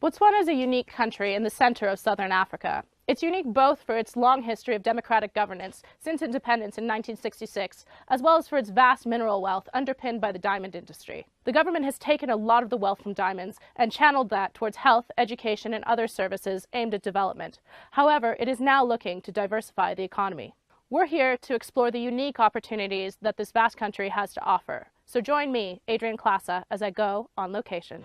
Botswana is a unique country in the center of southern Africa. It's unique both for its long history of democratic governance since independence in 1966, as well as for its vast mineral wealth underpinned by the diamond industry. The government has taken a lot of the wealth from diamonds and channeled that towards health, education, and other services aimed at development. However, it is now looking to diversify the economy. We're here to explore the unique opportunities that this vast country has to offer. So join me, Adrian Klasa, as I go on location.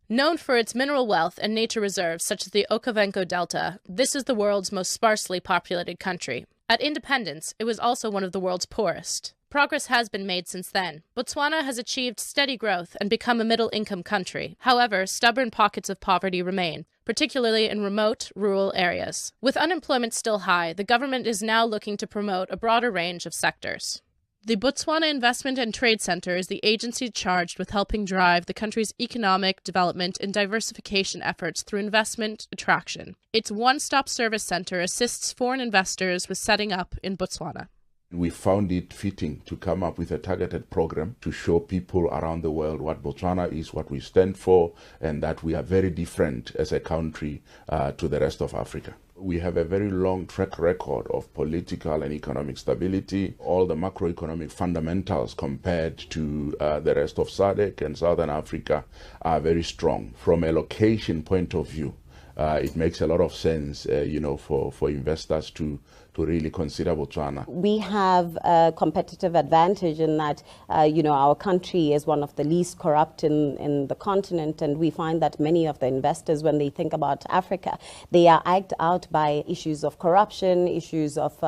Known for its mineral wealth and nature reserves such as the Okavango Delta, this is the world's most sparsely populated country. At independence, it was also one of the world's poorest. Progress has been made since then. Botswana has achieved steady growth and become a middle-income country. However, stubborn pockets of poverty remain, particularly in remote, rural areas. With unemployment still high, the government is now looking to promote a broader range of sectors. The Botswana Investment Trade Center is the agency charged with helping drive the country's economic development and diversification efforts through investment attraction. Its one-stop service center assists foreign investors with setting up in Botswana. We found it fitting to come up with a targeted program to show people around the world what Botswana is, what we stand for, and that we are very different as a country to the rest of Africa. We have a very long track record of political and economic stability. All the macroeconomic fundamentals compared to the rest of SADC and Southern Africa are very strong. From a location point of view, it makes a lot of sense, for investors to really consider Botswana. We have a competitive advantage in that, our country is one of the least corrupt in the continent, and we find that many of the investors, when they think about Africa, they are egged out by issues of corruption, issues of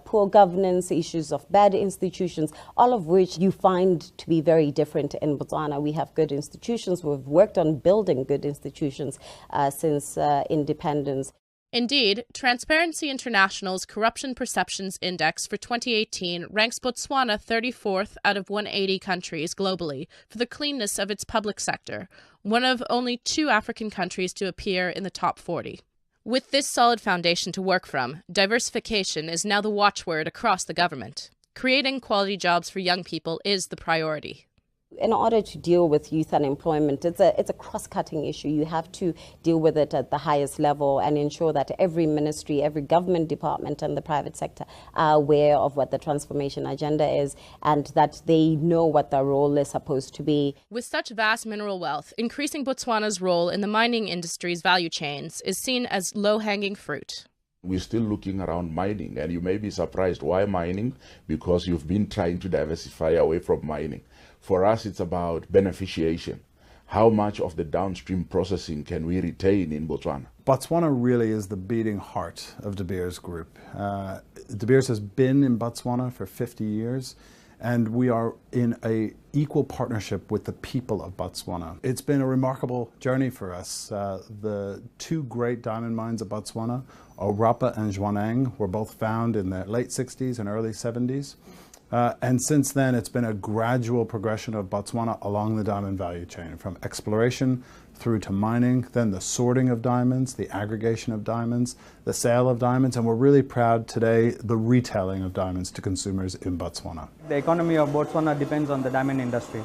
poor governance, issues of bad institutions, all of which you find to be very different in Botswana. We have good institutions. We've worked on building good institutions since independence. Indeed, Transparency International's Corruption Perceptions Index for 2018 ranks Botswana 34th out of 180 countries globally for the cleanness of its public sector, one of only 2 African countries to appear in the top 40. With this solid foundation to work from, diversification is now the watchword across the government. Creating quality jobs for young people is the priority. In order to deal with youth unemployment, it's a cross-cutting issue. You have to deal with it at the highest level and ensure that every ministry, every government department and the private sector are aware of what the transformation agenda is and that they know what their role is supposed to be. With such vast mineral wealth, increasing Botswana's role in the mining industry's value chains is seen as low-hanging fruit. We're still looking around mining, and you may be surprised. Why mining? Because you've been trying to diversify away from mining. For us, it's about beneficiation. How much of the downstream processing can we retain in Botswana? Botswana really is the beating heart of De Beers Group. De Beers has been in Botswana for 50 years, and we are in an equal partnership with the people of Botswana. It's been a remarkable journey for us. The 2 great diamond mines of Botswana, Orapa and Jwaneng, were both found in the late 60s and early 70s. And since then, it's been a gradual progression of Botswana along the diamond value chain, from exploration through to mining, then the sorting of diamonds, the aggregation of diamonds, the sale of diamonds, and we're really proud today the retailing of diamonds to consumers in Botswana. The economy of Botswana depends on the diamond industry,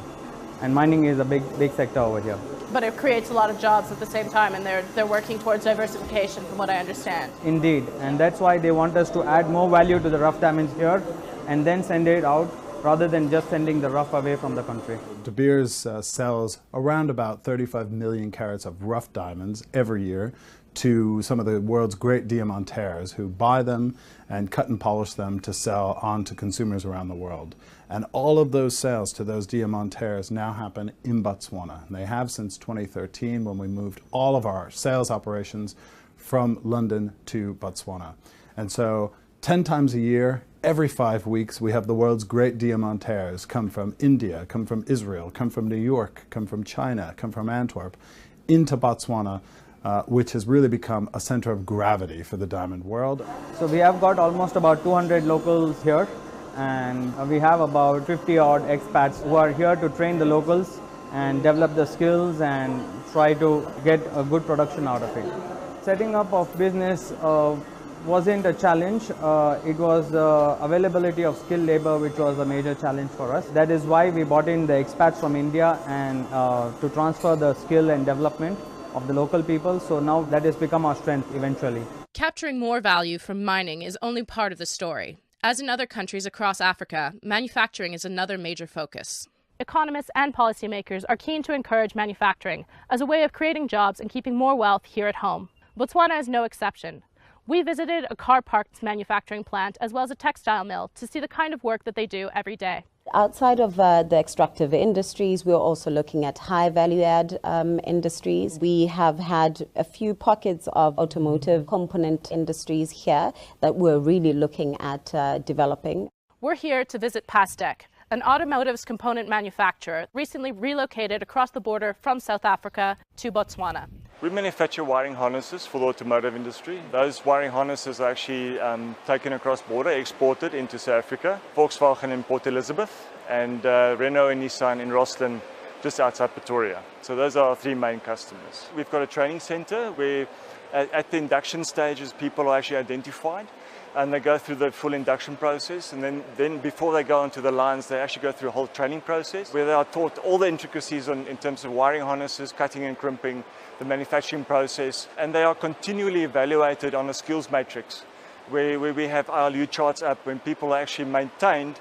and mining is a big sector over here. But it creates a lot of jobs at the same time, and they're working towards diversification, from what I understand. Indeed, and that's why they want us to add more value to the rough diamonds here and then send it out rather than just sending the rough away from the country. De Beers sells around about 35 million carats of rough diamonds every year to some of the world's great diamantaires who buy them and cut and polish them to sell on to consumers around the world. And all of those sales to those diamantaires now happen in Botswana. And they have since 2013, when we moved all of our sales operations from London to Botswana. And so 10 times a year, every 5 weeks, we have the world's great diamantaires come from India, come from Israel, come from New York, come from China, come from Antwerp, into Botswana, which has really become a center of gravity for the diamond world. So we have got almost about 200 locals here, and we have about 50 odd expats who are here to train the locals and develop the skills and try to get a good production out of it. Setting up of business wasn't a challenge. It was the availability of skilled labor which was a major challenge for us. That is why we brought in the expats from India and to transfer the skill and development of the local people. So now that has become our strength eventually. Capturing more value from mining is only part of the story. As in other countries across Africa, manufacturing is another major focus. Economists and policymakers are keen to encourage manufacturing as a way of creating jobs and keeping more wealth here at home. Botswana is no exception. We visited a car parts manufacturing plant as well as a textile mill to see the kind of work that they do every day. Outside of the extractive industries, we're also looking at high value-add industries. We have had a few pockets of automotive component industries here that we're really looking at developing. We're here to visit Pastec, an automotive component manufacturer recently relocated across the border from South Africa to Botswana. We manufacture wiring harnesses for the automotive industry. Those wiring harnesses are actually taken across border, exported into South Africa. Volkswagen in Port Elizabeth and Renault and Nissan in Rosslyn, just outside Pretoria. So those are our three main customers. We've got a training center where at the induction stages people are actually identified and they go through the full induction process, and then before they go onto the lines they actually go through a whole training process where they are taught all the intricacies in terms of wiring harnesses, cutting and crimping, the manufacturing process, and they are continually evaluated on a skills matrix where we have ILU charts up when people are actually maintained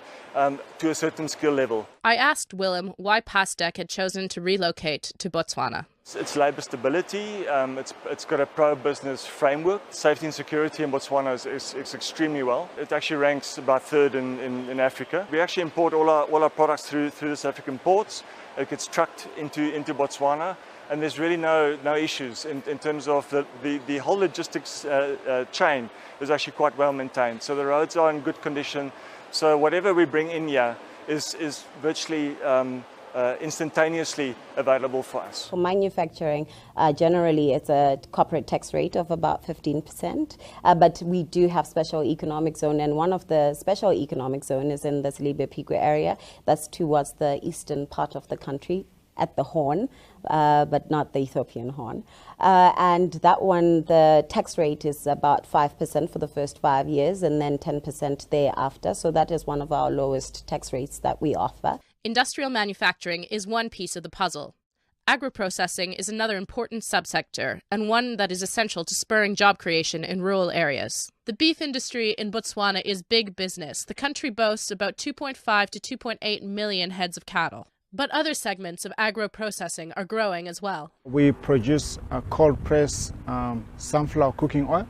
to a certain skill level. I asked Willem why Pastec had chosen to relocate to Botswana. It's labour stability, it's got a pro-business framework. Safety and security in Botswana is extremely well. It actually ranks about third in Africa. We actually import all our products through the South African ports. It gets trucked into Botswana, and there's really no issues in terms of the whole logistics chain is actually quite well maintained. So the roads are in good condition. So whatever we bring in here is virtually instantaneously available for us. For manufacturing, generally it's a corporate tax rate of about 15%, but we do have special economic zone, and one of the special economic zone is in the Silibe-Pique area. That's towards the eastern part of the country, at the Horn, but not the Ethiopian Horn. And that one, the tax rate is about 5% for the first 5 years and then 10% thereafter. So that is one of our lowest tax rates that we offer. Industrial manufacturing is one piece of the puzzle. Agro-processing is another important subsector, and one that is essential to spurring job creation in rural areas. The beef industry in Botswana is big business. The country boasts about 2.5 to 2.8 million heads of cattle. But other segments of agro-processing are growing as well. We produce cold-pressed sunflower cooking oil,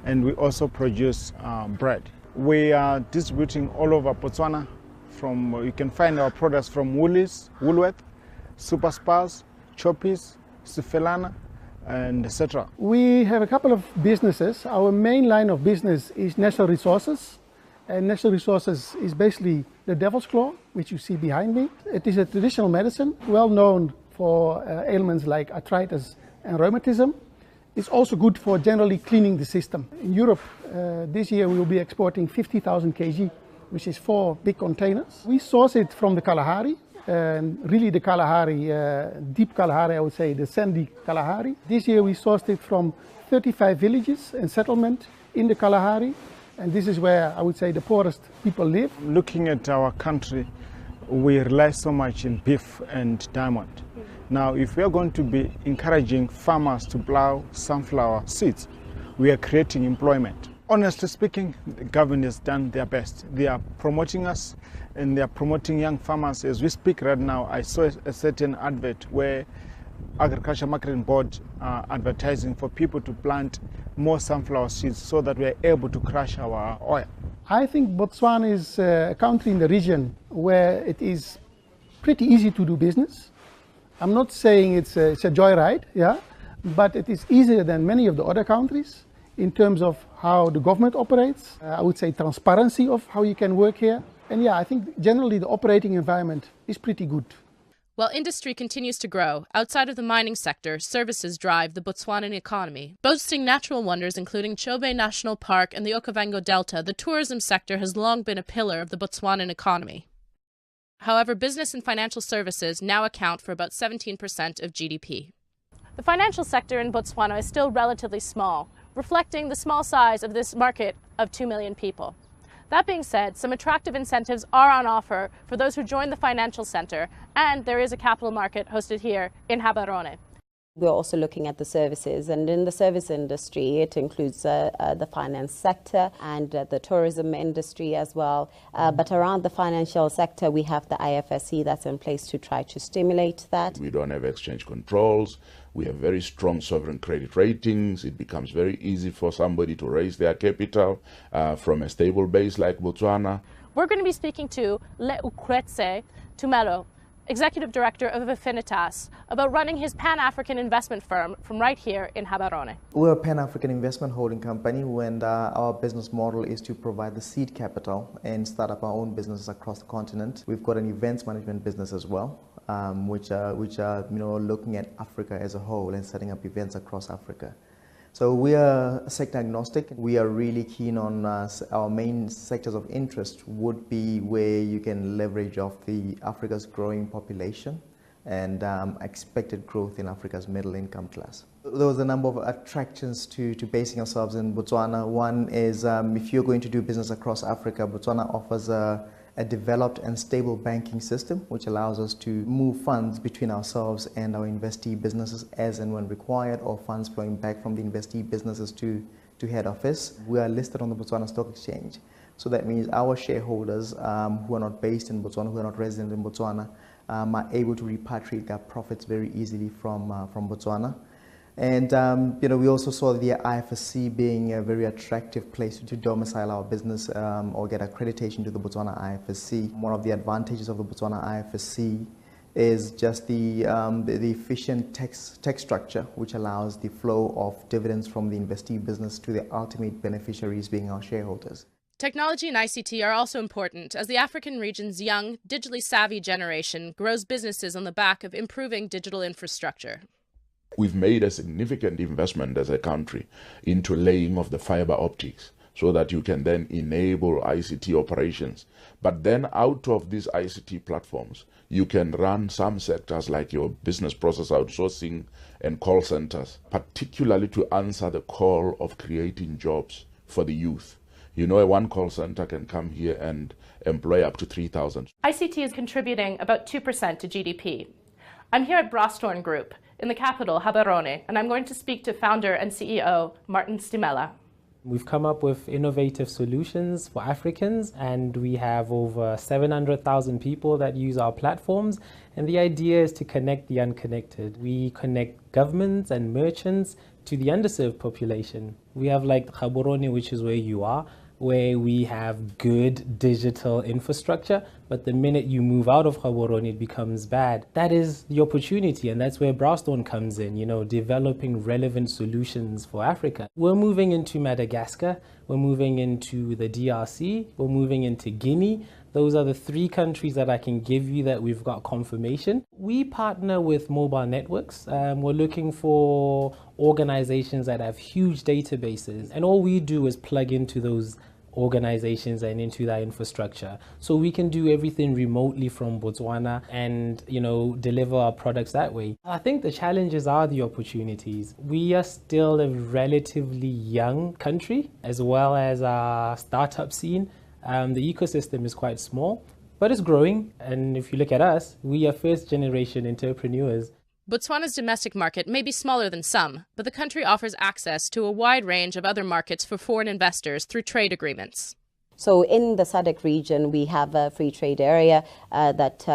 and we also produce bread. We are distributing all over Botswana. You can find our products from Woolies, Woolworth, Superspars, Choppies, Sifelana, and etc. We have a couple of businesses. Our main line of business is natural resources. And natural resources is basically the devil's claw, which you see behind me. It is a traditional medicine, well known for ailments like arthritis and rheumatism. It's also good for generally cleaning the system. In Europe, this year we will be exporting 50,000 kg, which is 4 big containers. We source it from the Kalahari, and really the Kalahari, deep Kalahari, I would say, the sandy Kalahari. This year we sourced it from 35 villages and settlement in the Kalahari. And this is where I would say the poorest people live. Looking at our country, we rely so much in beef and diamond. Now, if we are going to be encouraging farmers to plow sunflower seeds, we are creating employment. Honestly speaking, the government has done their best. They are promoting us and they are promoting young farmers. As we speak right now, I saw a certain advert where Agriculture Marketing Board are advertising for people to plant more sunflower seeds so that we are able to crush our oil. I think Botswana is a country in the region where it is pretty easy to do business. I'm not saying it's a joyride, yeah, but it is easier than many of the other countries in terms of how the government operates. I would say transparency of how you can work here. And yeah, I think generally the operating environment is pretty good. While industry continues to grow, outside of the mining sector, services drive the Botswanan economy. Boasting natural wonders including Chobe National Park and the Okavango Delta, the tourism sector has long been a pillar of the Botswanan economy. However, business and financial services now account for about 17% of GDP. The financial sector in Botswana is still relatively small, reflecting the small size of this market of 2 million people. That being said, some attractive incentives are on offer for those who join the financial center, and there is a capital market hosted here in Gaborone. We're also looking at the services, and in the service industry, it includes the finance sector and the tourism industry as well. But around the financial sector, we have the IFSC that's in place to try to stimulate that. We don't have exchange controls. We have very strong sovereign credit ratings. It becomes very easy for somebody to raise their capital from a stable base like Botswana. We're going to be speaking to Leuketse Tumelo, Executive Director of Affinitas, about running his Pan-African investment firm from right here in Gaborone. We're a Pan-African investment holding company, and our business model is to provide the seed capital and start up our own businesses across the continent. We've got an events management business as well, which are looking at Africa as a whole and setting up events across Africa. So we are sector agnostic. We are really keen on our main sectors of interest would be where you can leverage off Africa's growing population and expected growth in Africa's middle income class. There was a number of attractions to basing ourselves in Botswana. One is if you're going to do business across Africa, Botswana offers a developed and stable banking system, which allows us to move funds between ourselves and our investee businesses as and when required, or funds flowing back from the investee businesses to head office. We are listed on the Botswana Stock Exchange. So that means our shareholders who are not based in Botswana, who are not resident in Botswana, are able to repatriate their profits very easily from Botswana. And we also saw the IFSC being a very attractive place to domicile our business or get accreditation to the Botswana IFSC. One of the advantages of the Botswana IFSC is just the efficient tax structure, which allows the flow of dividends from the investee business to the ultimate beneficiaries being our shareholders. Technology and ICT are also important as the African region's young, digitally savvy generation grows businesses on the back of improving digital infrastructure. We've made a significant investment as a country into laying of the fiber optics so that you can then enable ICT operations. But then out of these ICT platforms, you can run some sectors like your business process outsourcing and call centers, particularly to answer the call of creating jobs for the youth. You know, one call center can come here and employ up to 3,000. ICT is contributing about 2% to GDP. I'm here at Brostorn Group in the capital, Gaborone, and I'm going to speak to founder and CEO Martin Stimela. We've come up with innovative solutions for Africans, and we have over 700,000 people that use our platforms. And the idea is to connect the unconnected. We connect governments and merchants to the underserved population. We have like Gaborone, which is where you are, where we have good digital infrastructure, but the minute you move out of Gaborone, it becomes bad. That is the opportunity, and that's where Brostorn comes in, developing relevant solutions for Africa. We're moving into Madagascar, we're moving into the DRC, we're moving into Guinea. Those are the 3 countries that I can give you that we've got confirmation. We partner with mobile networks. We're looking for organizations that have huge databases, and all we do is plug into those organizations and into that infrastructure. So we can do everything remotely from Botswana and, deliver our products that way. I think the challenges are the opportunities. We are still a relatively young country, as well as our startup scene. The ecosystem is quite small, but it's growing. And if you look at us, we are first generation entrepreneurs. Botswana's domestic market may be smaller than some, but the country offers access to a wide range of other markets for foreign investors through trade agreements. So in the SADC region, we have a free trade area that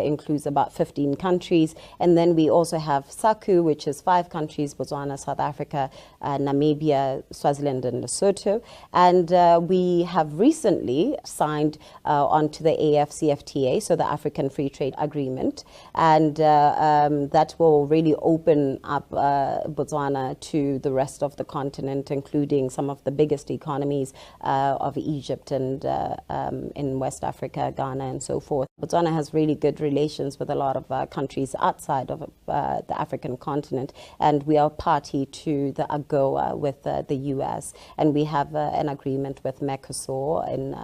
includes about 15 countries. And then we also have SACU, which is 5 countries, Botswana, South Africa, Namibia, Swaziland, and Lesotho. And we have recently signed onto the AfCFTA, so the African Free Trade Agreement. And that will really open up Botswana to the rest of the continent, including some of the biggest economies of Egypt Egypt and in West Africa, Ghana and so forth. Botswana has really good relations with a lot of countries outside of the African continent, and we are party to the AGOA with the US, and we have an agreement with Mercosur in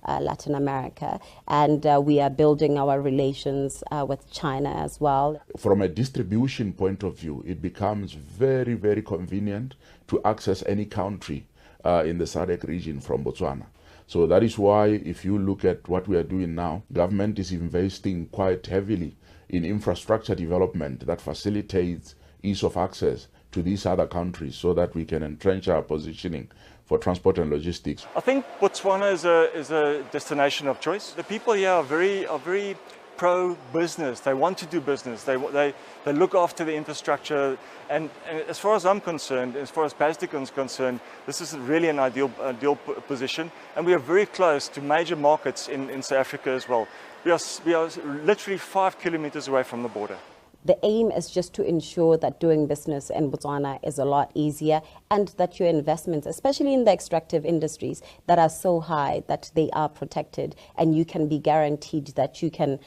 Latin America, and we are building our relations with China as well. From a distribution point of view, it becomes very, very convenient to access any country in the SADC region from Botswana. So that is why, if you look at what we are doing now, government is investing quite heavily in infrastructure development that facilitates ease of access to these other countries so that we can entrench our positioning for transport and logistics. I think Botswana is a destination of choice. The people here are very pro-business. They want to do business. They look after the infrastructure. And as far as I'm concerned, as far as Plastic is concerned, this is really an ideal position. And we are very close to major markets in South Africa as well. We are literally 5 kilometers away from the border. The aim is just to ensure that doing business in Botswana is a lot easier, and that your investments, especially in the extractive industries that are so high, that they are protected, and you can be guaranteed that you can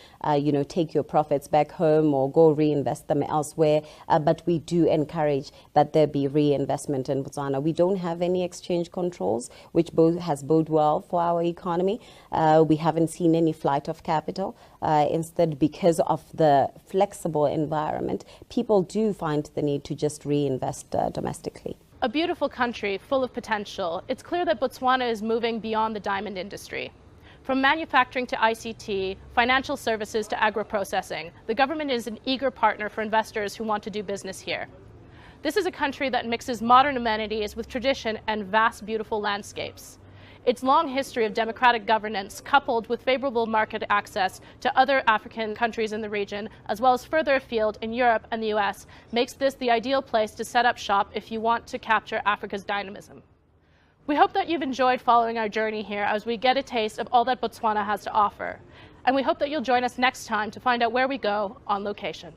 take your profits back home or go reinvest them elsewhere. But we do encourage that there be reinvestment in Botswana. We don't have any exchange controls, which has boded well for our economy. We haven't seen any flight of capital. Instead, because of the flexible environment, people do find the need to just reinvest domestically. A beautiful country full of potential, it's clear that Botswana is moving beyond the diamond industry. From manufacturing to ICT, financial services to agro-processing, the government is an eager partner for investors who want to do business here. This is a country that mixes modern amenities with tradition and vast, beautiful landscapes. Its long history of democratic governance, coupled with favorable market access to other African countries in the region, as well as further afield in Europe and the US, makes this the ideal place to set up shop if you want to capture Africa's dynamism. We hope that you've enjoyed following our journey here as we get a taste of all that Botswana has to offer. And we hope that you'll join us next time to find out where we go on location.